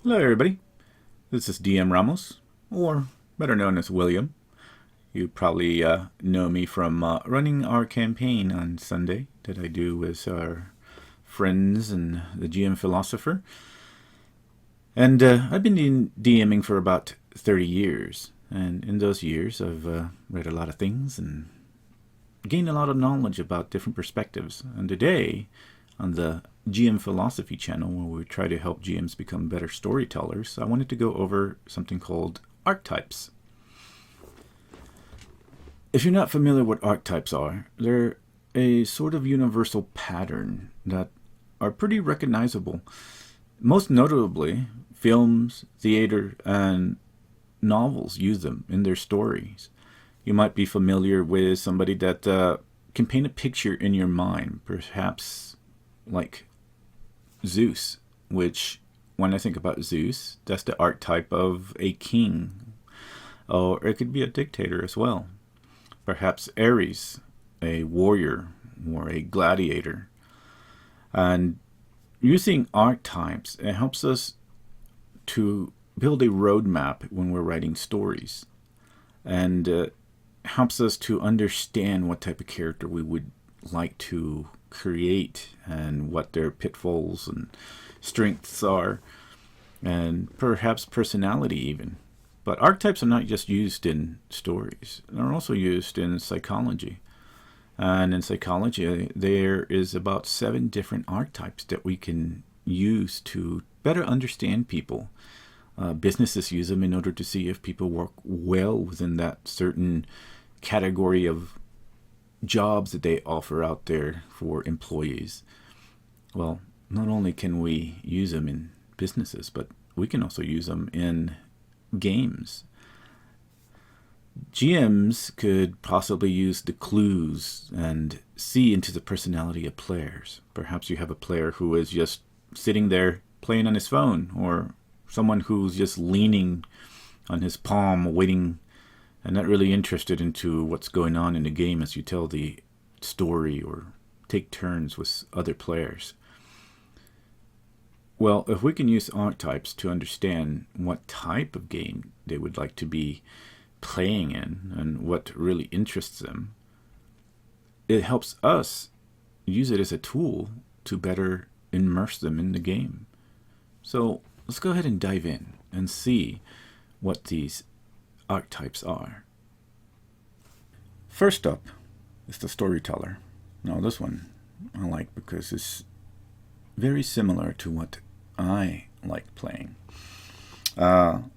Hello, everybody. This is DM Ramos, or better known as William. You probably know me from running our campaign on Sunday that I do with our friends and the GM Philosopher. And I've been DMing for about 30 years. And in those years, I've read a lot of things and gained a lot of knowledge about different perspectives. And today, on the GM Philosophy channel, where we try to help GMs become better storytellers, I wanted to go over something called archetypes. If you're not familiar with what archetypes are, they're a sort of universal pattern that are pretty recognizable. Most notably, films, theater, and novels use them in their stories. You might be familiar with somebody that can paint a picture in your mind, perhaps like Zeus, which, when I think about Zeus, that's the archetype of a king, or it could be a dictator as well. Perhaps Ares, a warrior or a gladiator. And using archetypes, it helps us to build a roadmap when we're writing stories, and helps us to understand what type of character we would like to create and what their pitfalls and strengths are, and perhaps personality even. But archetypes are not just used in stories, they're also used in psychology. And in psychology, there is about 7 different archetypes that we can use to better understand people. Businesses use them in order to see if people work well within that certain category of jobs that they offer out there for employees. Well, not only can we use them in businesses, but we can also use them in games. GMs could possibly use the clues and see into the personality of players. Perhaps you have a player who is just sitting there playing on his phone, or someone who's just leaning on his palm waiting and not really interested into what's going on in the game as you tell the story or take turns with other players. Well, if we can use archetypes to understand what type of game they would like to be playing in and what really interests them, it helps us use it as a tool to better immerse them in the game. So let's go ahead and dive in and see what these archetypes are. First up is the storyteller. Now this one I like because it's very similar to what I like playing.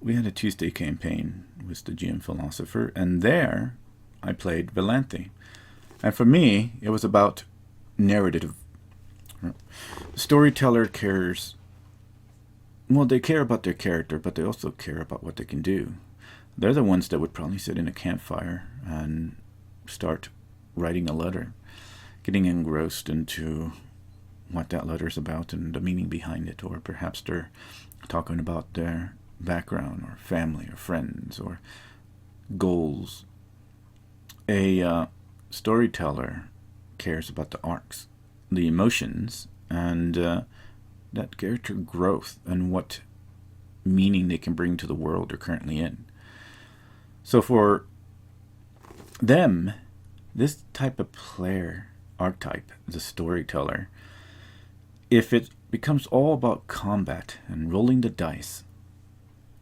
We had a Tuesday campaign with the GM Philosopher, and there I played Valanthe. And for me, it was about narrative. The storyteller cares, well, they care about their character, but they also care about what they can do. They're the ones that would probably sit in a campfire and start writing a letter, getting engrossed into what that letter's about and the meaning behind it, or perhaps they're talking about their background or family or friends or goals. A storyteller cares about the arcs, the emotions, and that character growth and what meaning they can bring to the world they're currently in. So for them, this type of player archetype, the storyteller, if it becomes all about combat and rolling the dice,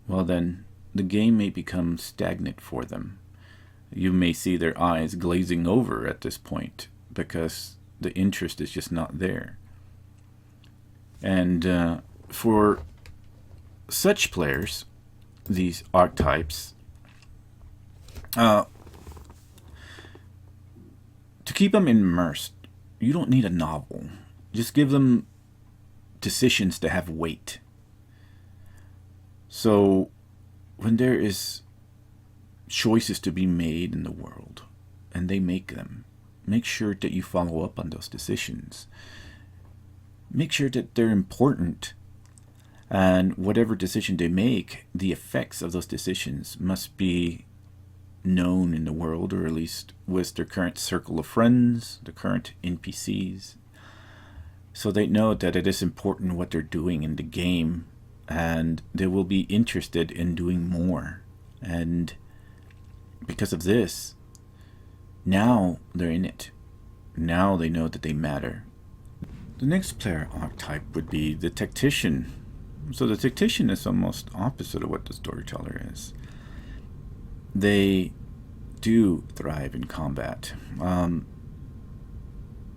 well then the game may become stagnant for them. You may see their eyes glazing over at this point because the interest is just not there. And for such players, these archetypes, to keep them immersed, you don't need a novel. Just give them decisions to have weight. So when there is choices to be made in the world and they make them, make sure that you follow up on those decisions. Make sure that they're important, and whatever decision they make, the effects of those decisions must be known in the world, or at least with their current circle of friends, the current NPCs, so they know that it is important what they're doing in the game and they will be interested in doing more. And because of this, now they're in it. Now they know that they matter. The next player archetype would be the tactician. So the tactician is almost opposite of what the storyteller is. They do thrive in combat,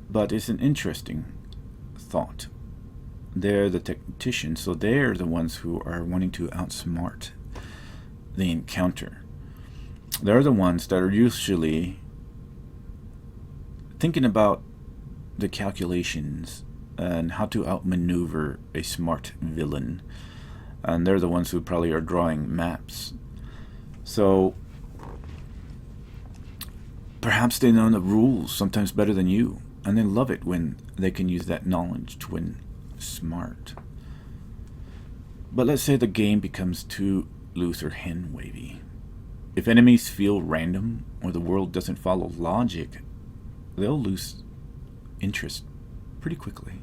but it's an interesting thought. They're the tactician, so they're the ones who are wanting to outsmart the encounter. They're the ones that are usually thinking about the calculations and how to outmaneuver a smart villain. And they're the ones who probably are drawing maps. So perhaps they know the rules sometimes better than you, and they love it when they can use that knowledge to win smart. But let's say the game becomes too loose or hand-wavy. If enemies feel random or the world doesn't follow logic, they'll lose interest pretty quickly.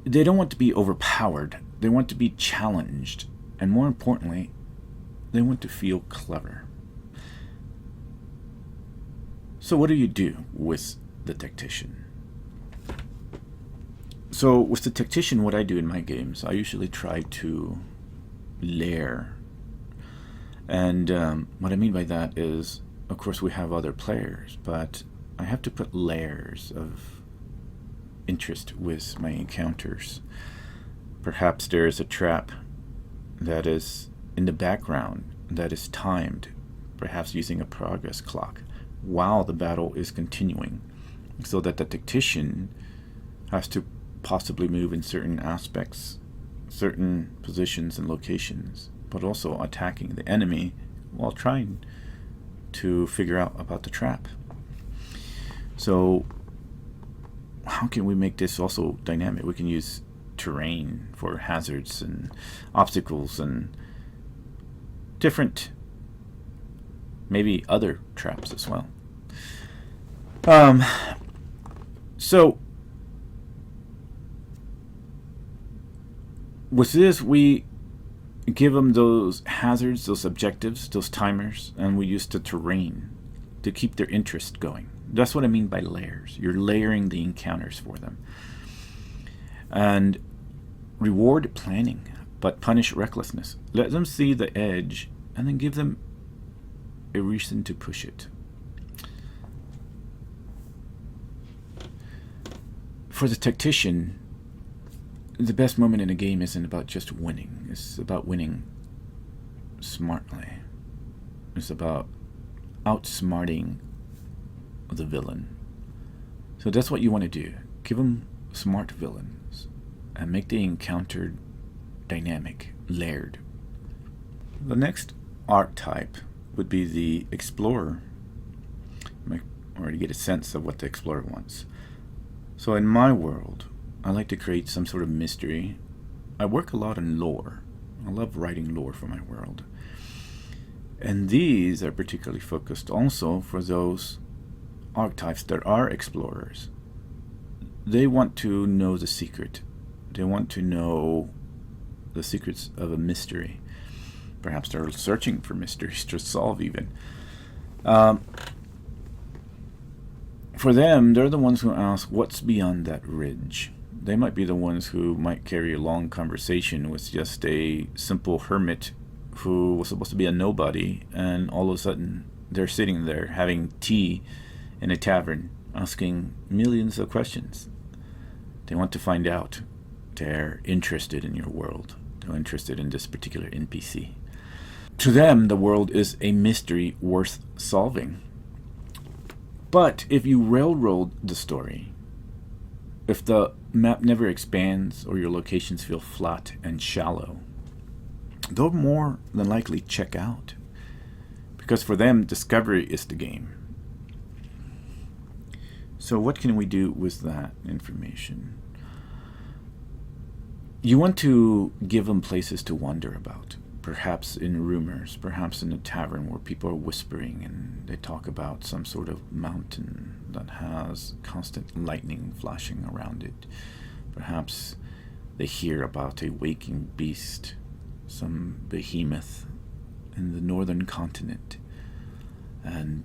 They don't want to be overpowered. They want to be challenged. And more importantly, they want to feel clever. So what do you do with the tactician? So with the tactician, what I do in my games, I usually try to layer. And what I mean by that is, of course, we have other players, but I have to put layers of interest with my encounters. Perhaps there is a trap that is in the background that is timed, perhaps using a progress clock, while the battle is continuing, so that the tactician has to possibly move in certain aspects, certain positions and locations, but also attacking the enemy while trying to figure out about the trap. So how can we make this also dynamic? We can use terrain for hazards and obstacles and different, maybe other traps as well. So with this, we give them those hazards, those objectives, those timers, and we use the terrain to keep their interest going. That's what I mean by layers. You're layering the encounters for them. And reward planning, but punish recklessness. Let them see the edge, and then give them a reason to push it. For the tactician, the best moment in a game isn't about just winning. It's about winning smartly. It's about outsmarting the villain. So that's what you want to do. Give them smart villains and make the encounter dynamic, layered. The next archetype would be the explorer. You might already get a sense of what the explorer wants. So in my world, I like to create some sort of mystery. I work a lot in lore. I love writing lore for my world. And these are particularly focused also for those archetypes that are explorers. They want to know the secret. They want to know the secrets of a mystery. Perhaps they're searching for mysteries to solve even. For them, they're the ones who ask, what's beyond that ridge? They might be the ones who might carry a long conversation with just a simple hermit who was supposed to be a nobody, and all of a sudden they're sitting there having tea in a tavern, asking millions of questions. They want to find out. They're interested in your world. They're interested in this particular NPC. To them, the world is a mystery worth solving. But if you railroad the story, if the map never expands or your locations feel flat and shallow, they'll more than likely check out. Because for them, discovery is the game. So what can we do with that information? You want to give them places to wonder about. Perhaps in rumors, perhaps in a tavern where people are whispering and they talk about some sort of mountain that has constant lightning flashing around it. Perhaps they hear about a waking beast, some behemoth in the northern continent, and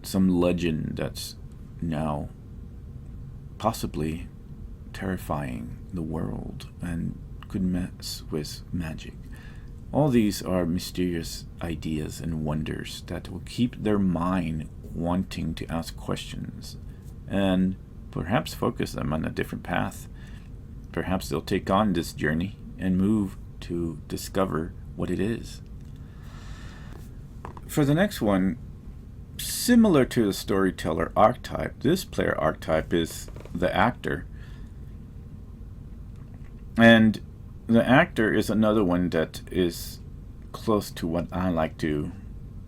some legend that's now possibly terrifying the world and could mess with magic. All these are mysterious ideas and wonders that will keep their mind wanting to ask questions and perhaps focus them on a different path. Perhaps they'll take on this journey and move to discover what it is. For the next one, similar to the storyteller archetype, this player archetype is the actor. And the actor is another one that is close to what I like to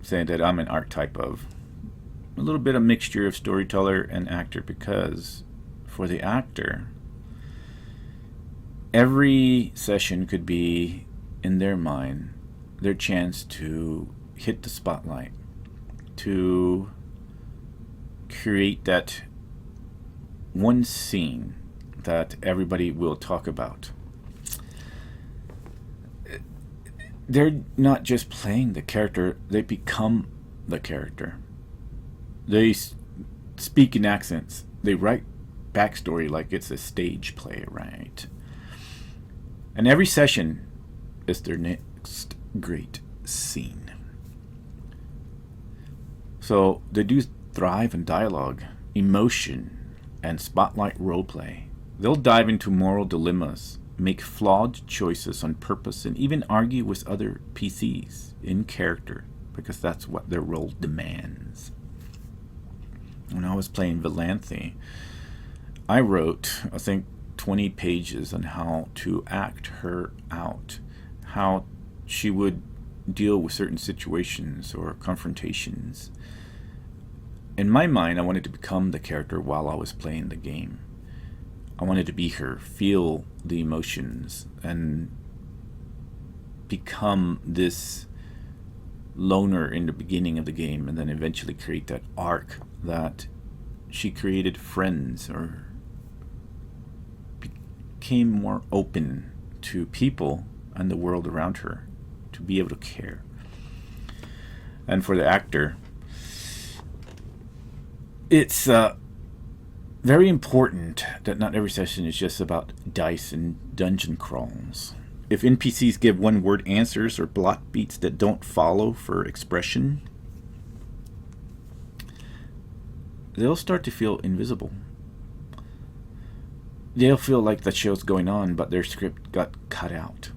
say that I'm an archetype of. A little bit of mixture of storyteller and actor, because for the actor, every session could be, in their mind, their chance to hit the spotlight, to create that one scene that everybody will talk about. They're not just playing the character, they become the character. They speak in accents. They write backstory like it's a stage play, right? And every session is their next great scene. So they do thrive in dialogue, emotion, and spotlight roleplay. They'll dive into moral dilemmas, make flawed choices on purpose, and even argue with other PCs in character, because that's what their role demands. When I was playing Valanthe, I wrote, I think, 20 pages on how to act her out, how she would deal with certain situations or confrontations. In my mind, I wanted to become the character while I was playing the game. I wanted to be her, feel the emotions, and become this loner in the beginning of the game, and then eventually create that arc that she created friends or became more open to people and the world around her, to be able to care. And for the actor, it's very important that not every session is just about dice and dungeon crawls. If NPCs give one-word answers or block beats that don't follow for expression, they'll start to feel invisible. They'll feel like the show's going on, but their script got cut out.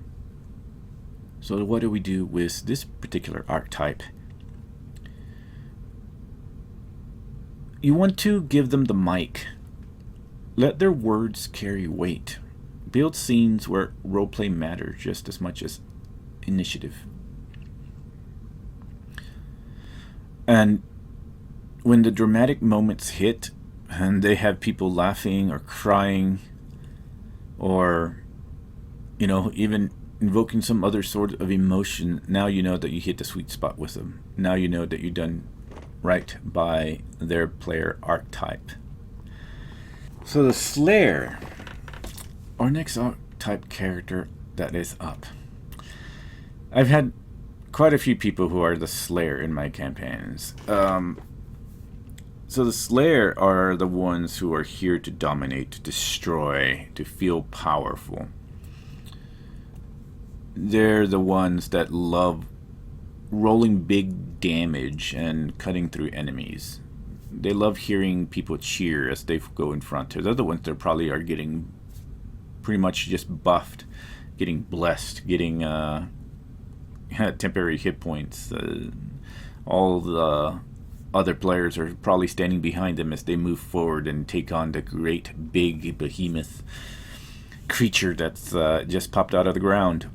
So what do we do with this particular archetype? You want to give them the mic. Let their words carry weight. Build scenes where roleplay matters just as much as initiative. And when the dramatic moments hit, and they have people laughing or crying, or, even invoking some other sort of emotion, now you know that you hit the sweet spot with them. Now you know that you've done right by their player archetype. So the Slayer, our next archetype character that is up. I've had quite a few people who are the Slayer in my campaigns. So the Slayer are the ones who are here to dominate, to destroy, to feel powerful. They're the ones that love rolling big damage and cutting through enemies. They love hearing people cheer as they go in front. They're the ones that probably are getting pretty much just buffed, getting blessed, getting temporary hit points. All the other players are probably standing behind them as they move forward and take on the great big behemoth creature that's just popped out of the ground.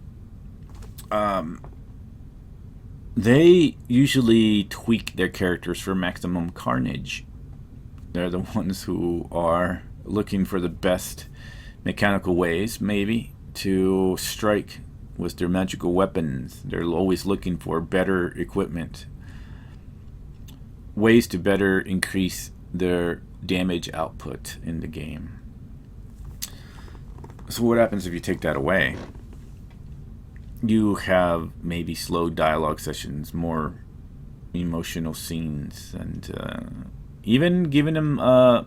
They usually tweak their characters for maximum carnage. They're the ones who are looking for the best mechanical ways, maybe, to strike with their magical weapons. They're always looking for better equipment, ways to better increase their damage output in the game. So what happens if you take that away? You have maybe slow dialogue sessions, more emotional scenes, and even giving them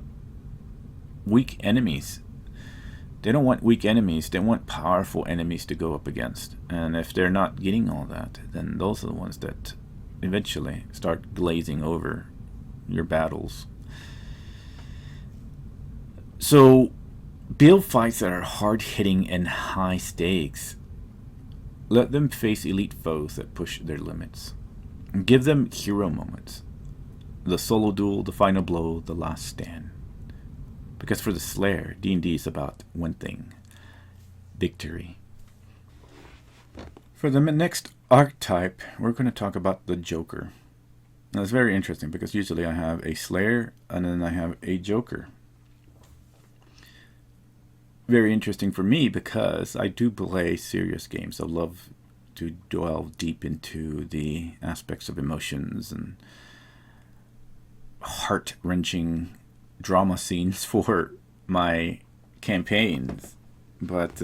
weak enemies. They don't want weak enemies. They want powerful enemies to go up against. And if they're not getting all that, then those are the ones that eventually start glazing over your battles. So build fights that are hard-hitting and high stakes. Let them face elite foes that push their limits. Give them hero moments. The solo duel, the final blow, the last stand. Because for the Slayer, D&D is about one thing: victory. For the next archetype, we're going to talk about the Joker. Now, it's very interesting because usually I have a Slayer and then I have a Joker. Very interesting for me because I do play serious games. I love to delve deep into the aspects of emotions and heart-wrenching drama scenes for my campaigns. But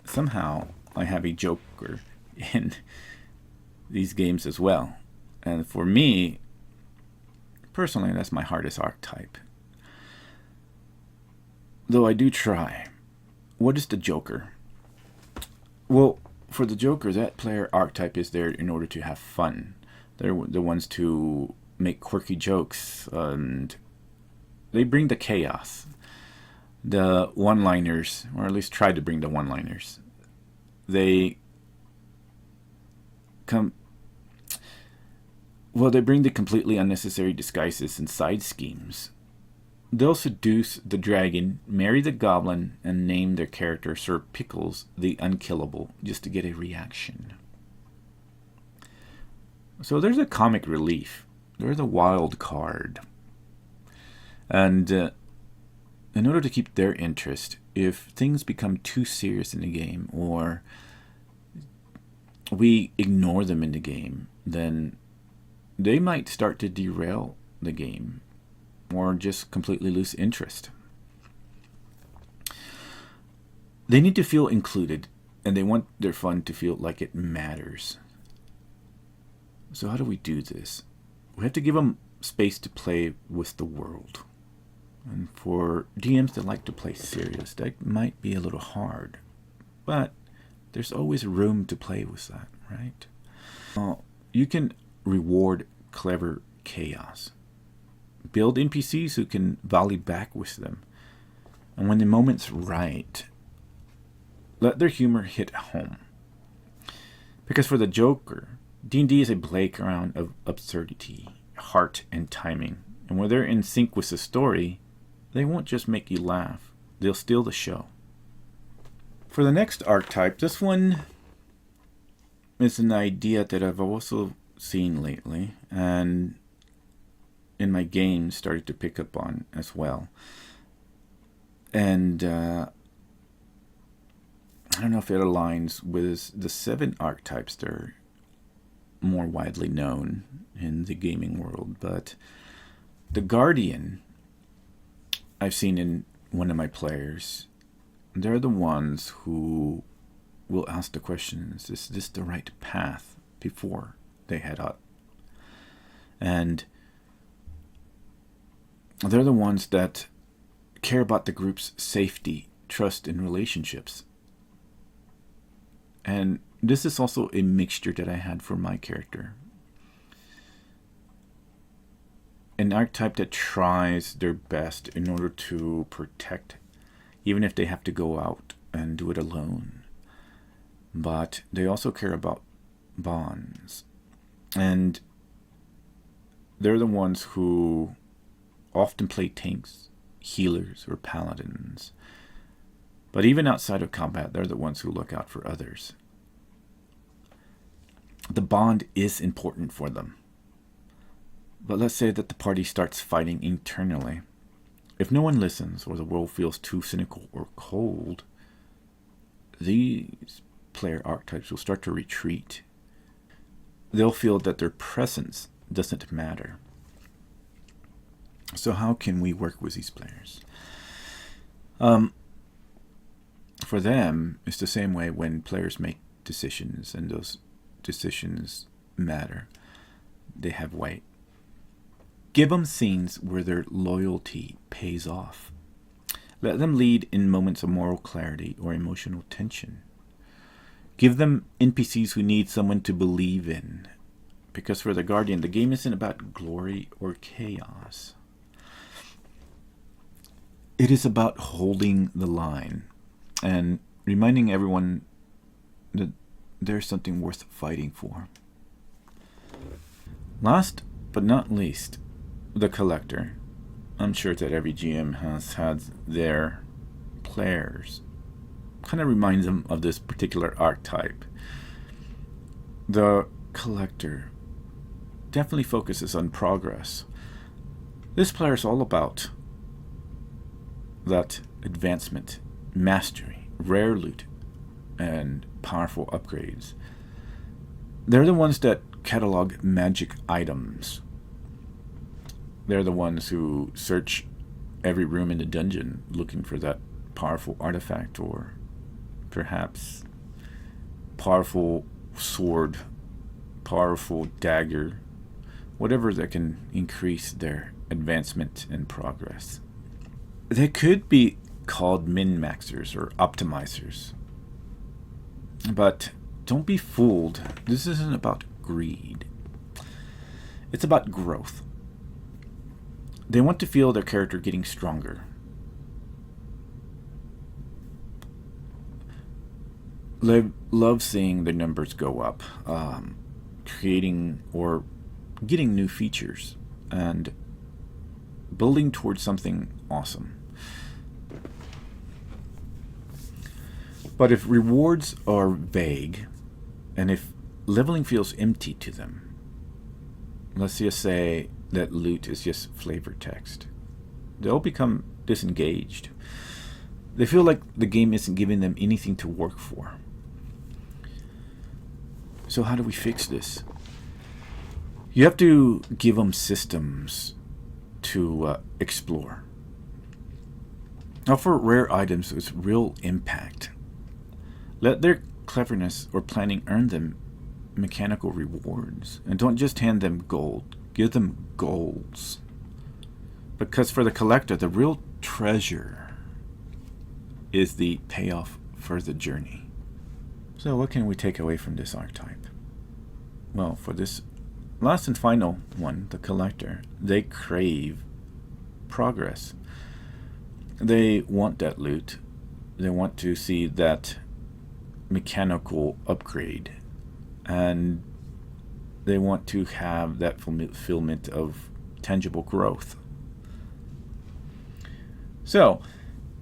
somehow I have a Joker in these games as well. And for me, personally, that's my hardest archetype. Though I do try. What is the Joker? Well, for the Joker, that player archetype is there in order to have fun. They're the ones to make quirky jokes, and they bring the chaos. The one-liners, or at least try to bring the one-liners. They bring the completely unnecessary disguises and side schemes. They'll seduce the dragon, marry the goblin, and name their character Sir Pickles the Unkillable just to get a reaction. So there's a comic relief. There's a wild card. And in order to keep their interest, if things become too serious in the game or we ignore them in the game, then they might start to derail the game or just completely lose interest. They need to feel included, and they want their fun to feel like it matters. So how do we do this? We have to give them space to play with the world. And for DMs that like to play serious, that might be a little hard. But there's always room to play with that, right? You can reward clever chaos. Build NPCs who can volley back with them. And when the moment's right, let their humor hit home. Because for the Joker, D&D is a playground of absurdity, heart, and timing. And when they're in sync with the story, they won't just make you laugh. They'll steal the show. For the next archetype, this one is an idea that I've also seen lately, and in my games started to pick up on as well. And I don't know if it aligns with the 7 archetypes that are more widely known in the gaming world, but the Guardian I've seen in one of my players. They're the ones who will ask the question, is this the right path, before they head out. And they're the ones that care about the group's safety, trust, and relationships. And this is also a mixture that I had for my character. An archetype that tries their best in order to protect, even if they have to go out and do it alone. But they also care about bonds. And they're the ones who often play tanks, healers, or paladins. But even outside of combat, they're the ones who look out for others. The bond is important for them. But let's say that the party starts fighting internally. If no one listens, or the world feels too cynical or cold, these player archetypes will start to retreat. They'll feel that their presence doesn't matter. So how can we work with these players? For for them, it's the same way when players make decisions and those decisions matter. They have weight. Give them scenes where their loyalty pays off. Let them lead in moments of moral clarity or emotional tension. Give them NPCs who need someone to believe in. Because for the Guardian, the game isn't about glory or chaos. It is about holding the line and reminding everyone that there's something worth fighting for. Last but not least, the Collector. I'm sure that every GM has had their players. Kind of reminds them of this particular archetype. The Collector definitely focuses on progress. This player is all about that advancement, mastery, rare loot, and powerful upgrades. They're the ones that catalog magic items. They're the ones who search every room in the dungeon looking for that powerful artifact or perhaps powerful sword, powerful dagger, whatever that can increase their advancement and progress. They could be called min-maxers or optimizers. But don't be fooled. This isn't about greed. It's about growth. They want to feel their character getting stronger. They love seeing their numbers go up, creating or getting new features, and building towards something awesome. But if rewards are vague, and if leveling feels empty to them, let's just say that loot is just flavor text, they'll become disengaged. They feel like the game isn't giving them anything to work for. So how do we fix this? You have to give them systems to explore. Offer rare items with real impact. Let their cleverness or planning earn them mechanical rewards. And don't just hand them gold. Give them goals. Because for the Collector, the real treasure is the payoff for the journey. So what can we take away from this archetype? Well, for this last and final one, the Collector, they crave progress. They want that loot. They want to see that mechanical upgrade. And they want to have that fulfillment of tangible growth. So,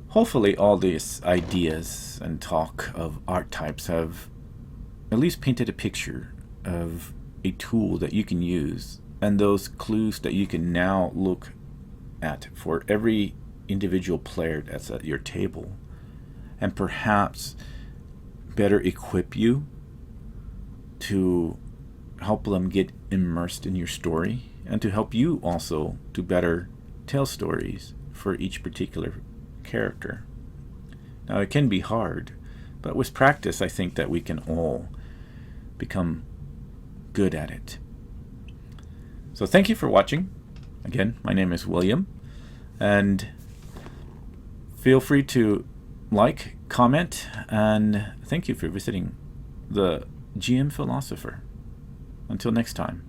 hopefully all these ideas and talk of archetypes have at least painted a picture of a tool that you can use and those clues that you can now look at for every individual player that's at your table, and perhaps better equip you to help them get immersed in your story and to help you also to better tell stories for each particular character. Now, it can be hard, but with practice, I think that we can all become good at it. So thank you for watching. Again, my name is William, and feel free to like, comment, and thank you for visiting the GM Philosopher. Until next time,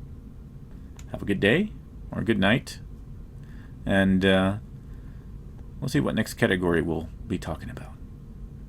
have a good day or a good night, and we'll see what next category we'll be talking about.